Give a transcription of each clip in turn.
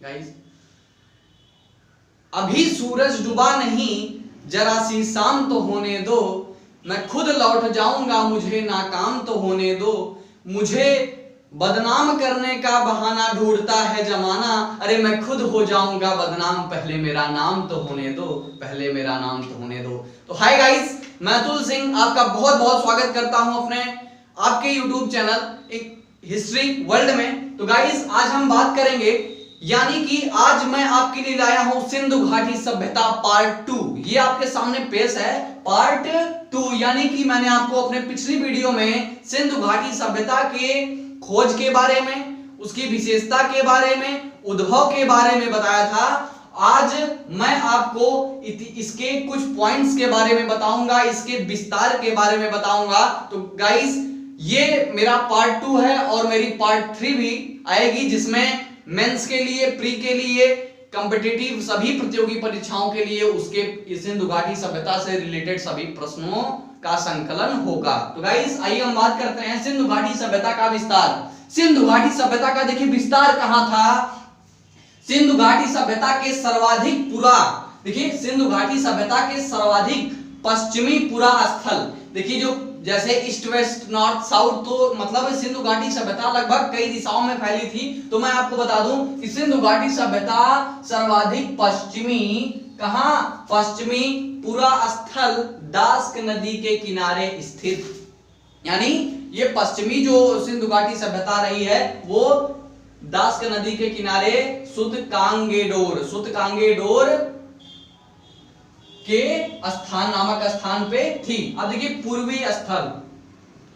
Guys अभी सूरज डूबा नहीं, जरा सी शाम तो होने दो, मैं खुद लौट जाऊंगा, मुझे नाकाम तो होने दो, मुझे बदनाम करने का बहाना ढूंढता है जमाना, अरे मैं खुद हो जाऊंगा बदनाम, पहले मेरा नाम तो होने दो, पहले मेरा नाम तो होने दो। तो हाय गाइस, मैं अतुल सिंह आपका बहुत बहुत स्वागत करता हूं अपने आपके यूट्यूब चैनल एक हिस्ट्री वर्ल्ड में। तो गाइस आज हम बात करेंगे, यानी कि आज मैं आपके लिए लाया हूं सिंधु घाटी सभ्यता पार्ट 2। ये आपके सामने पेश है पार्ट 2, यानी कि मैंने आपको अपने पिछली वीडियो में सिंधु घाटी सभ्यता के खोज के बारे में, उसकी विशेषता के बारे में, उद्भव के बारे में बताया था। आज मैं आपको इसके कुछ पॉइंट्स के बारे में बताऊंगा, इसके विस्तार के बारे में बताऊंगा। तो गाइस ये मेरा पार्ट 2 है और मेरी पार्ट 3 भी आएगी, जिसमें मेंस के लिए, प्री के लिए, कॉम्पिटिटिव सभी प्रतियोगी परीक्षाओं के लिए उसके सिंधु घाटी सभ्यता से रिलेटेड सभी प्रश्नों का संकलन होगा। तो गाइस आइए हम बात करते हैं सिंधु घाटी सभ्यता का विस्तार। सिंधु घाटी सभ्यता का देखिए विस्तार कहां था। सिंधु घाटी सभ्यता के सर्वाधिक पुरा, देखिए सिंधु घाटी सभ्यता के सर्वाधिक पश्चिमी पुरा स्थल, देखिए जो जैसे ईस्ट वेस्ट नॉर्थ साउथ, तो मतलब सिंधु घाटी सभ्यता लगभग कई दिशाओं में फैली थी। तो मैं आपको बता दूं कि सिंधु घाटी सभ्यता सर्वाधिक पश्चिमी, कहां, पश्चिमी पुरा स्थल दास्क नदी के किनारे स्थित, यानी ये पश्चिमी जो सिंधु घाटी सभ्यता रही है वो दास्क नदी के किनारे सुतकांगेडोर के स्थान नामक स्थान पे थी। अब देखिए पूर्वी स्थल,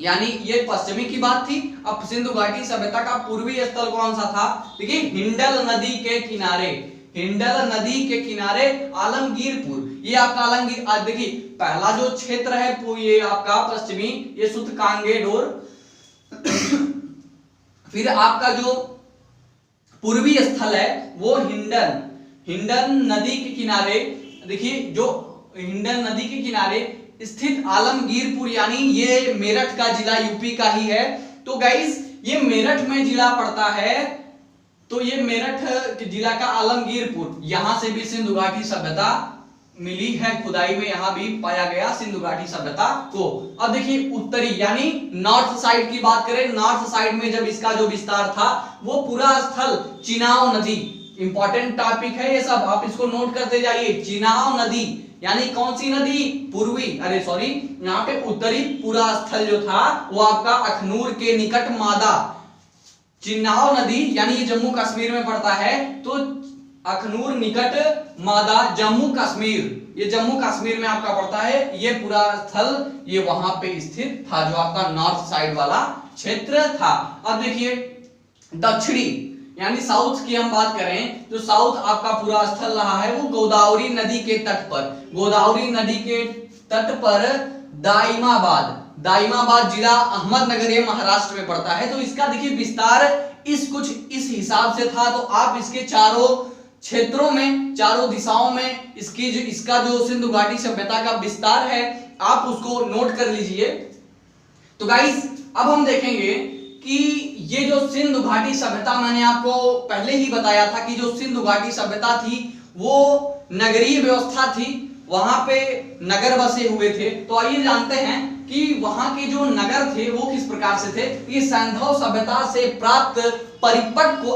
यानी ये पश्चिमी की बात थी। अब सिंधु घाटी सभ्यता का पूर्वी स्थल कौन सा था, देखिए हिंडल नदी के किनारे, हिंडल नदी के किनारे आलमगीरपुर, ये आपका आलमगीर, देखिए पहला जो क्षेत्र है ये आपका पश्चिमी, ये सुतकांगेडोर। फिर आपका जो पूर्वी स्थल है वो हिंडन नदी के किनारे, देखिए जो हिंडन नदी के किनारे स्थित आलमगीरपुर, यानी ये मेरठ का जिला यूपी का ही है। तो गाइस ये मेरठ में जिला पड़ता है, तो ये मेरठ जिला का आलमगीरपुर, यहां से भी सिंधु घाटी सभ्यता मिली है, खुदाई में यहां भी पाया गया सिंधु घाटी सभ्यता को। अब देखिए उत्तरी यानी नॉर्थ साइड की बात करें, नॉर्थ साइड में जब इसका जो विस्तार था वो पूरा स्थल चिनाव नदी, इंपॉर्टेंट टॉपिक है ये सब, आप इसको नोट करते जाइए। चिनाव नदी यानी कौन सी नदी, पूर्वी, अरे सॉरी यहाँ पे उत्तरी पूरा स्थल जो था वो आपका अखनूर के निकट मादा, चिनाव नदी यानी ये जम्मू कश्मीर में पड़ता है, तो अखनूर निकट मादा जम्मू कश्मीर, ये जम्मू कश्मीर में आपका पड़ता है। ये पूरा स्थल ये वहां पे स्थित था, जो आपका नॉर्थ साइड वाला क्षेत्र था। अब देखिए दक्षिणी यानी साउथ की हम बात करें, जो साउथ आपका पूरा स्थल रहा है वो गोदावरी नदी के तट पर, गोदावरी नदी के तट पर दाइमाबाद जिला अहमदनगर ये महाराष्ट्र में पड़ता है। तो इसका देखिए विस्तार कुछ इस हिसाब से था। तो आप इसके चारों क्षेत्रों में, चारों दिशाओं में इसका जो सिंधु घाटी सभ्यता का विस्तार है आप उसको नोट कर लीजिए। तो गाइस अब हम देखेंगे कि ये जो सिंधु घाटी सभ्यता, मैंने आपको पहले ही बताया था कि जो सिंधु घाटी सभ्यता थी वो नगरीय व्यवस्था थी, वहां पे नगर बसे हुए थे। तो आइए जानते हैं कि वहां के जो नगर थे वो किस प्रकार से थे। ये सैंधव सभ्यता से प्राप्त परिपक्व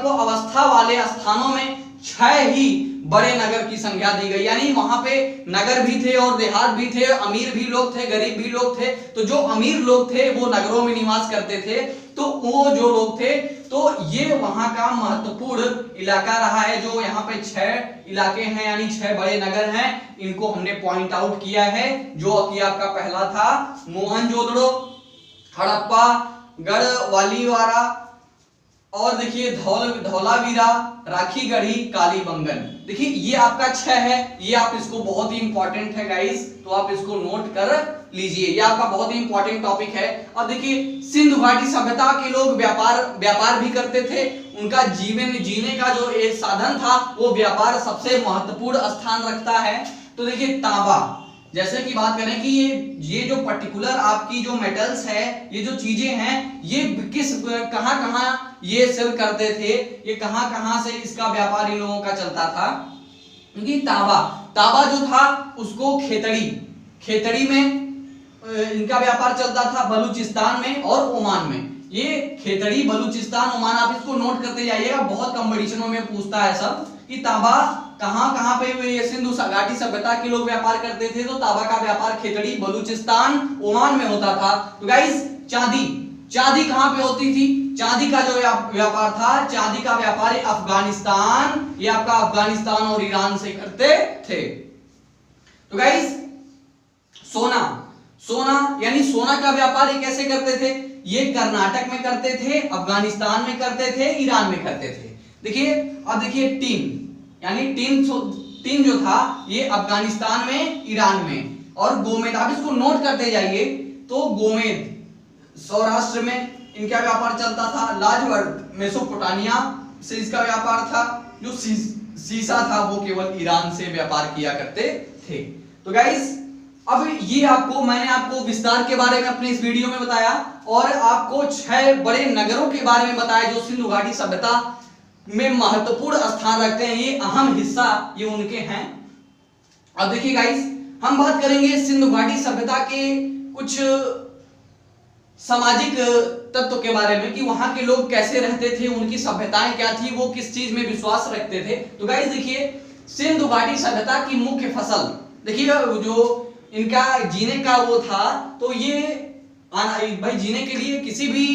अवस्था वाले स्थानों में 6 ही बड़े नगर की संख्या दी गई, यानी वहां पे नगर भी थे और देहात भी थे, अमीर भी लोग थे, गरीब भी लोग थे। तो जो अमीर लोग थे वो नगरों में निवास करते थे, तो वो जो लोग थे, तो ये वहां का महत्वपूर्ण इलाका रहा है। जो यहाँ पे 6 इलाके हैं यानी 6 बड़े नगर हैं, इनको हमने पॉइंट आउट किया है। जो कि आपका पहला था मोहनजोदड़ो, हड़प्पा, गढ़वालीवाड़ा, और देखिए धौलावीरा, राखीगढ़ी, कालीबंगन। देखिए ये आपका 6 है, ये आप इसको बहुत ही इंपॉर्टेंट है गाइस, तो आप इसको नोट कर लीजिए, ये आपका बहुत ही इंपॉर्टेंट टॉपिक है। अब देखिए सिंधु घाटी सभ्यता के लोग व्यापार भी करते थे, उनका जीवन जीने का जो एक साधन था वो व्यापार सबसे महत्वपूर्ण स्थान रखता है। तो देखिए तांबा, जैसे कि बात करें कि ये जो पर्टिकुलर आपकी जो मेटल्स है, ये जो चीजें हैं, ये कहां ये सेल करते थे। ये कहां कहां से इसका व्यापार इन लोगों का चलता था, क्योंकि तांबा जो था उसको खेतड़ी में इनका व्यापार चलता था, बलूचिस्तान में और ओमान में। ये खेतड़ी, बलूचिस्तान, ओमान, आप इसको नोट करते जाइएगा, बहुत कंपटीशनों में पूछता है सब कि तांबा कहां कहां पे ये सिंधु घाटी सभ्यता के लोग व्यापार करते थे। तो तांबा का व्यापार खेतड़ी, बलूचिस्तान, ओमान में होता था। तो गाइस चांदी कहां पे होती थी? चांदी का जो व्यापार था, चांदी का व्यापार अफगानिस्तान, ये आपका अफगानिस्तान और ईरान से करते थे। तो गाइस सोना यानी सोना का व्यापार ये कैसे करते थे? ये कर्नाटक में करते थे, अफगानिस्तान में करते थे, ईरान में करते थे। देखिए अब देखिए टीन जो था ये अफगानिस्तान में, ईरान में, और गोमेद आप इसको नोट करते जाइए। तो गोमेद सौराष्ट्र में इनका व्यापार चलता था। लाजवर्द मेसोपोटामिया से इसका व्यापार था। जो सीसा था वो केवल ईरान से व्यापार किया करते थे। तो गाइस अब ये मैंने आपको विस्तार के बारे में अपने इस वीडियो में बताया और आपको 6 बड़े नगरों के बारे में बताया जो सिंधु घाटी सभ्यता में महत्वपूर्ण स्थान रखते हैं। ये अहम हिस्सा ये उनके हैं। अब देखिए गाइस, हम बात करेंगे सिंधु घाटी सभ्यता के कुछ सामाजिक तत्व के बारे में कि वहां के लोग कैसे रहते थे, उनकी सभ्यताएं क्या थी, वो किस चीज में विश्वास रखते थे। तो गाइस देखिए, सिंधु घाटी सभ्यता की मुख्य फसल, देखिए जो इनका जीने का वो था, तो ये भाई जीने के लिए किसी भी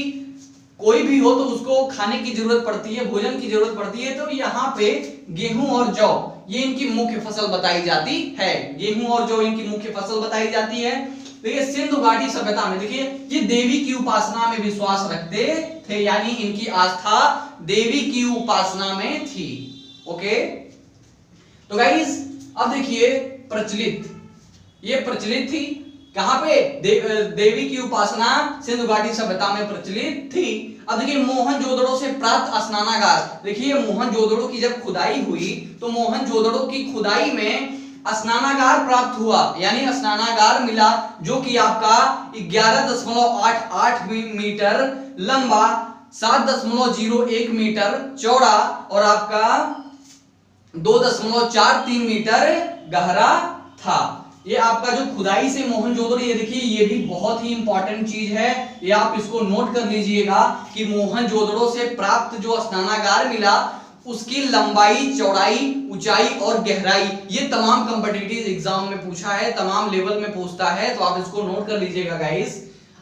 कोई भी हो तो उसको खाने की जरूरत पड़ती है, भोजन की जरूरत पड़ती है। तो यहाँ पे गेहूं और जौ ये इनकी मुख्य फसल बताई जाती है। गेहूं और जौ इनकी मुख्य फसल बताई जाती है। देखिए सिंधु घाटी सभ्यता में देखिए ये देवी की उपासना में विश्वास रखते थे, यानी इनकी आस्था देवी की उपासना में थी। ओके, तो गाइस अब देखिए प्रचलित थी कहां पे? देवी की उपासना सिंधु घाटी सभ्यता में प्रचलित थी। अब देखिए मोहनजोदड़ो से प्राप्त स्नानागार, देखिए मोहनजोदड़ो की जब खुदाई हुई तो मोहनजोदड़ो की खुदाई में स्नानागार प्राप्त हुआ, यानी स्नानागार मिला, जो कि आपका 11.88 मीटर लंबा, 7.01 मीटर चौड़ा और आपका 2.43 मीटर गहरा था। ये आपका जो खुदाई से मोहनजोदड़ो, ये देखिए ये भी बहुत ही इंपॉर्टेंट चीज है, ये आप इसको नोट कर लीजिएगा कि मोहनजोदड़ो से प्राप्त जो स्नानागार मिला उसकी लंबाई, चौड़ाई, ऊंचाई और गहराई, ये तमाम कॉम्पिटिटिव एग्जाम में पूछा है, तमाम लेवल में पूछता है, तो आप इसको नोट कर लीजिएगा गाइस।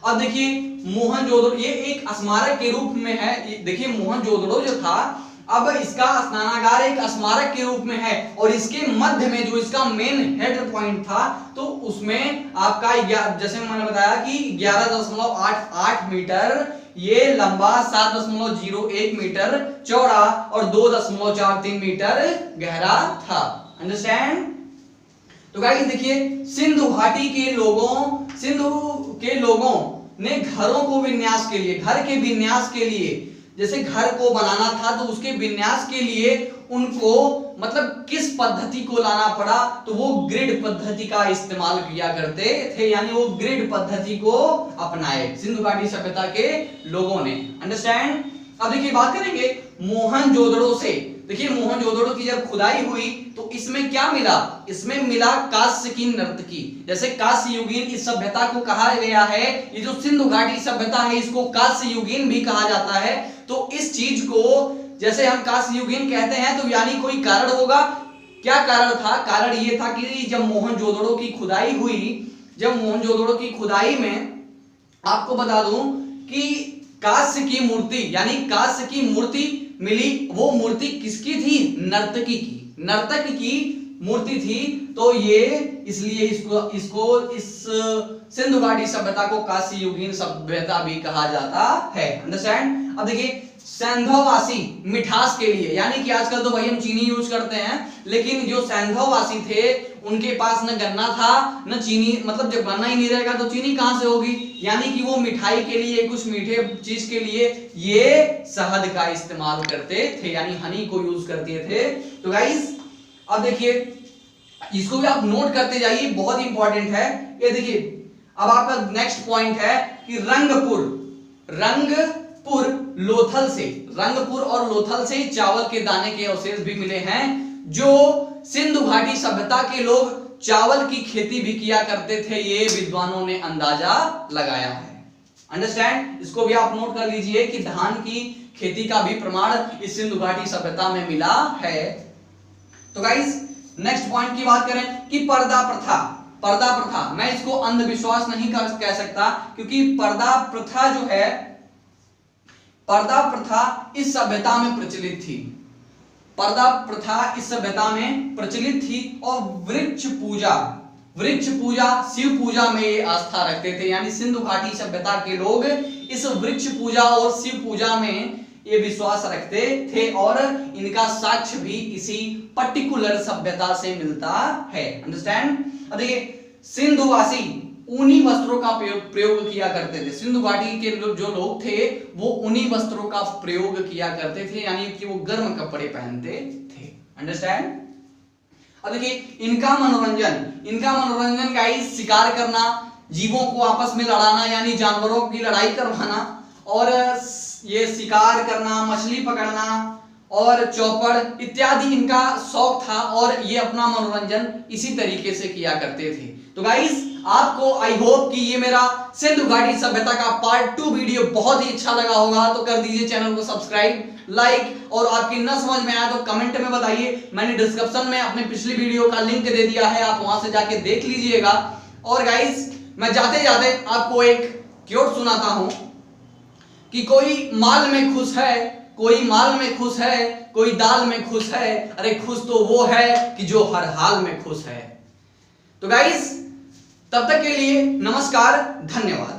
अब देखिए मोहनजोदड़ो ये एक स्मारक के रूप में है। देखिए मोहनजोदड़ो जो था, अब इसका स्नानागार एक स्मारक के रूप में है और इसके मध्य में जो इसका मेन हेड पॉइंट था, तो उसमें आपका जैसे मैंने बताया कि 11.88 मीटर ये लंबा, 7.01 मीटर चौड़ा और 2.43 मीटर गहरा था। अंडरस्टैंड? तो गाइस देखिए सिंधु घाटी के लोगों ने घरों को विन्यास के लिए, घर के विन्यास के लिए, जैसे घर को बनाना था तो उसके विन्यास के लिए उनको मतलब किस पद्धति को लाना पड़ा, तो वो ग्रिड पद्धति का इस्तेमाल किया करते थे, यानी वो ग्रिड पद्धति को अपनाए सिंधु घाटी सभ्यता के लोगों ने। अंडरस्टैंड? अब देखिए बात करेंगे मोहनजोदड़ो से। देखिए मोहनजोदड़ो की जब खुदाई हुई तो इसमें क्या मिला? इसमें मिला कांस्य की नर्तकी। जैसे कांस्य युगीन इस सभ्यता को कहा गया है, ये जो सिंधु घाटी सभ्यता है इसको कांस्य युगीन भी कहा जाता है। तो इस चीज को जैसे हम कांस्य युगीन कहते हैं तो यानी कोई कारण होगा। क्या कारण था? कारण ये था कि जब मोहनजोदड़ो की खुदाई हुई, जब मोहनजोदड़ो की खुदाई में आपको बता दूं कि कांस्य की मूर्ति, यानी कांस्य की मूर्ति मिली। वो मूर्ति किसकी थी? नर्तकी की, नर्तक की मूर्ति थी। तो ये इसलिए इसको इस सिंधु घाटी सभ्यता को कांस्य युगीन सभ्यता भी कहा जाता है। अंडरस्टैंड? अब देखिए सैंधववासी मिठास के लिए, यानी कि आजकल तो भाई हम चीनी यूज करते हैं, लेकिन जो सैंधववासी थे उनके पास न गन्ना था न चीनी, मतलब जब गन्ना ही नहीं रहेगा तो चीनी कहां से होगी, यानी कि वो मिठाई के लिए, कुछ मीठे चीज के लिए ये शहद का इस्तेमाल करते थे, यानी हनी को यूज करते थे। तो गाइस अब देखिए इसको भी आप नोट करते जाइए, बहुत इंपॉर्टेंट है ये। देखिए अब आपका नेक्स्ट पॉइंट है कि रंगपुर रंगपुर लोथल से, रंगपुर और लोथल से चावल के दाने के अवशेष भी मिले हैं, जो सिंधु घाटी सभ्यता के लोग चावल की खेती भी किया करते थे, ये विद्वानों ने अंदाजा लगाया है। अंडरस्टैंड, इसको भी आप नोट कर लीजिए कि धान की खेती का भी प्रमाण इस सिंधु घाटी सभ्यता में मिला है। तो गाइस नेक्स्ट पॉइंट की बात करें कि पर्दा प्रथा। पर्दा प्रथा, मैं इसको अंधविश्वास नहीं कह सकता, क्योंकि पर्दा प्रथा जो है, पर्दा प्रथा इस सभ्यता में प्रचलित थी। पर्दा प्रथा इस सभ्यता में प्रचलित थी और वृक्ष पूजा, शिव पूजा में ये आस्था रखते थे। यानी सिंधु घाटी सभ्यता के लोग इस वृक्ष पूजा और शिव पूजा में ये विश्वास रखते थे, और इनका साक्ष्य भी इसी पर्टिकुलर सभ्यता से मिलता है। अंडरस्टैंड। देखिए सिंधुवासी ऊनी वस्त्रों का प्रयोग किया करते थे। सिंधु घाटी के जो लोग थे वो ऊनी वस्त्रों का प्रयोग किया करते थे, यानी कि वो गर्म कपड़े पहनते थे। अंडरस्टैंड। अब देखिए इनका मनोरंजन गाइस शिकार करना, जीवों को आपस में लड़ाना यानी जानवरों की लड़ाई करवाना, और ये शिकार करना, मछली पकड़ना और चौपड़ इत्यादि इनका शौक था, और ये अपना मनोरंजन इसी तरीके से किया करते थे। तो गाइस आपको आई होप कि ये मेरा सिंधु घाटी सभ्यता का पार्ट 2 वीडियो बहुत ही अच्छा लगा होगा, तो कर दीजिए चैनल को सब्सक्राइब, लाइक, और आपकी न समझ में आया तो कमेंट में बताइए। मैंने डिस्क्रिप्शन में अपने पिछली वीडियो का लिंक दे दिया है, आप वहां से जाके देख लीजिएगा। और गाइस मैं जाते जाते आपको एक क्योट सुनाता हूं कि कोई माल में खुश है, कोई माल में खुश है, कोई दाल में खुश है, अरे खुश तो वो है कि जो हर हाल में खुश है। तो गाइस तब तक के लिए नमस्कार, धन्यवाद।